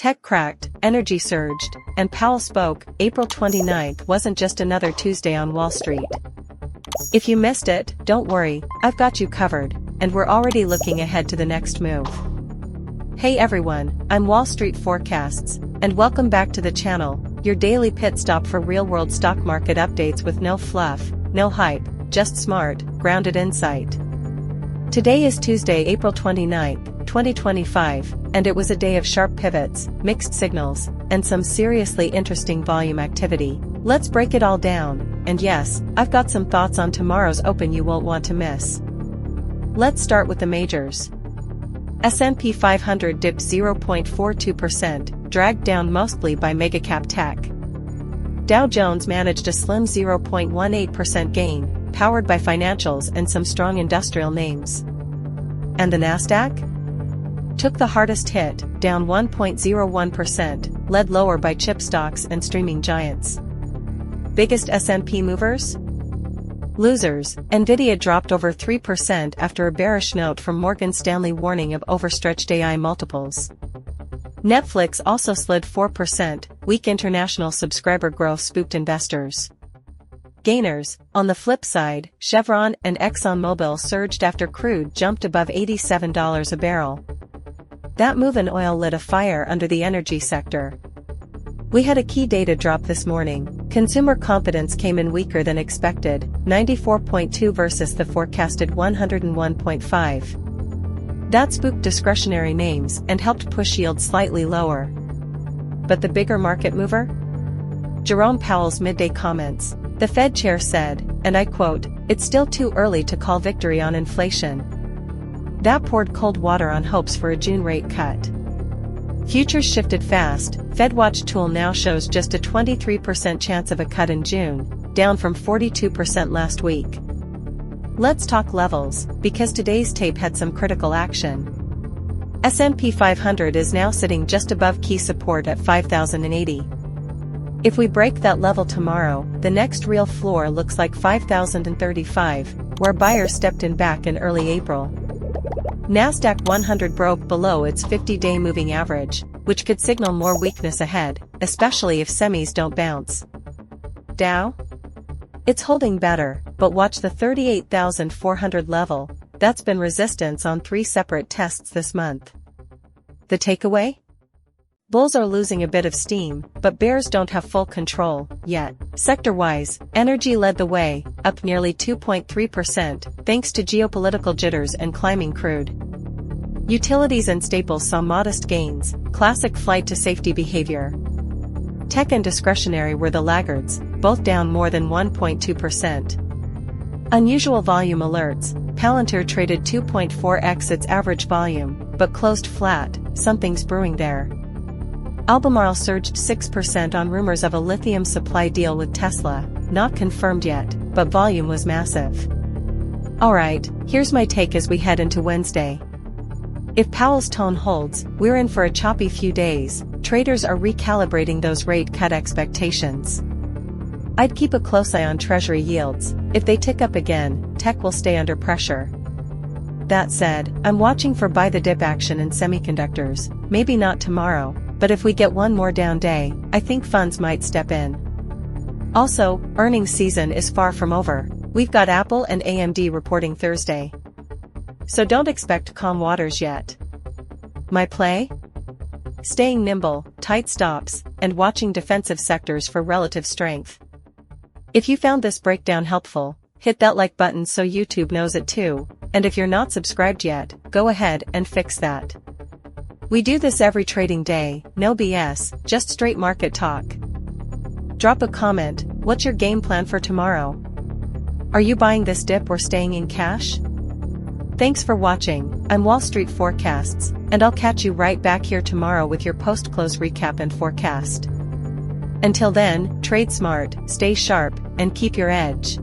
Tech cracked, energy surged, and Powell spoke. April 29th wasn't just another Tuesday on Wall Street. If you missed it, don't worry, I've got you covered, and we're already looking ahead to the next move. Hey everyone, I'm Wall Street Forecasts, and welcome back to the channel, your daily pit stop for real-world stock market updates with no fluff, no hype, just smart, grounded insight. Today is Tuesday, April 29th, 2025, and it was a day of sharp pivots, mixed signals, and some seriously interesting volume activity. Let's break it all down, and yes, I've got some thoughts on tomorrow's open you won't want to miss. Let's start with the majors. S&P 500 dipped 0.42%, dragged down mostly by megacap tech. Dow Jones managed a slim 0.18% gain, powered by financials and some strong industrial names. And the Nasdaq? Took the hardest hit, down 1.01%, led lower by chip stocks and streaming giants. Biggest S&P movers? Losers. Nvidia dropped over 3% after a bearish note from Morgan Stanley warning of overstretched AI multiples. Netflix also slid 4%, weak international subscriber growth spooked investors. Gainers. On the flip side, Chevron and ExxonMobil surged after crude jumped above $87 a barrel. That move in oil lit a fire under the energy sector. We had a key data drop this morning. Consumer confidence came in weaker than expected, 94.2 versus the forecasted 101.5. That spooked discretionary names and helped push yields slightly lower. But the bigger market mover? Jerome Powell's midday comments. The Fed Chair said, and I quote, "It's still too early to call victory on inflation." That poured cold water on hopes for a June rate cut. Futures shifted fast. FedWatch tool now shows just a 23% chance of a cut in June, down from 42% last week. Let's talk levels, because today's tape had some critical action. S&P 500 is now sitting just above key support at 5,080. If we break that level tomorrow, the next real floor looks like 5,035, where buyers stepped in back in early April. Nasdaq 100 broke below its 50-day moving average, which could signal more weakness ahead, especially if semis don't bounce. Dow? It's holding better, but watch the 38,400 level. That's been resistance on 3 separate tests this month. The takeaway? Bulls are losing a bit of steam, but bears don't have full control, yet. Sector-wise, energy led the way, up nearly 2.3%, thanks to geopolitical jitters and climbing crude. Utilities and staples saw modest gains, classic flight to safety behavior. Tech and discretionary were the laggards, both down more than 1.2%. Unusual volume alerts. Palantir traded 2.4x its average volume, but closed flat. Something's brewing there. Albemarle surged 6% on rumors of a lithium supply deal with Tesla, not confirmed yet, but volume was massive. Alright, here's my take as we head into Wednesday. If Powell's tone holds, we're in for a choppy few days. Traders are recalibrating those rate cut expectations. I'd keep a close eye on Treasury yields. If they tick up again, tech will stay under pressure. That said, I'm watching for buy the dip action in semiconductors, maybe not tomorrow. But if we get one more down day, I think funds might step in. Also, earnings season is far from over. We've got Apple and AMD reporting Thursday. So don't expect calm waters yet. My play? Staying nimble, tight stops, and watching defensive sectors for relative strength. If you found this breakdown helpful, hit that like button so YouTube knows it too, and if you're not subscribed yet, go ahead and fix that. We do this every trading day, no BS, just straight market talk. Drop a comment. What's your game plan for tomorrow? Are you buying this dip or staying in cash? Thanks for watching. I'm Wall Street Forecasts, and I'll catch you right back here tomorrow with your post-close recap and forecast. Until then, trade smart, stay sharp, and keep your edge.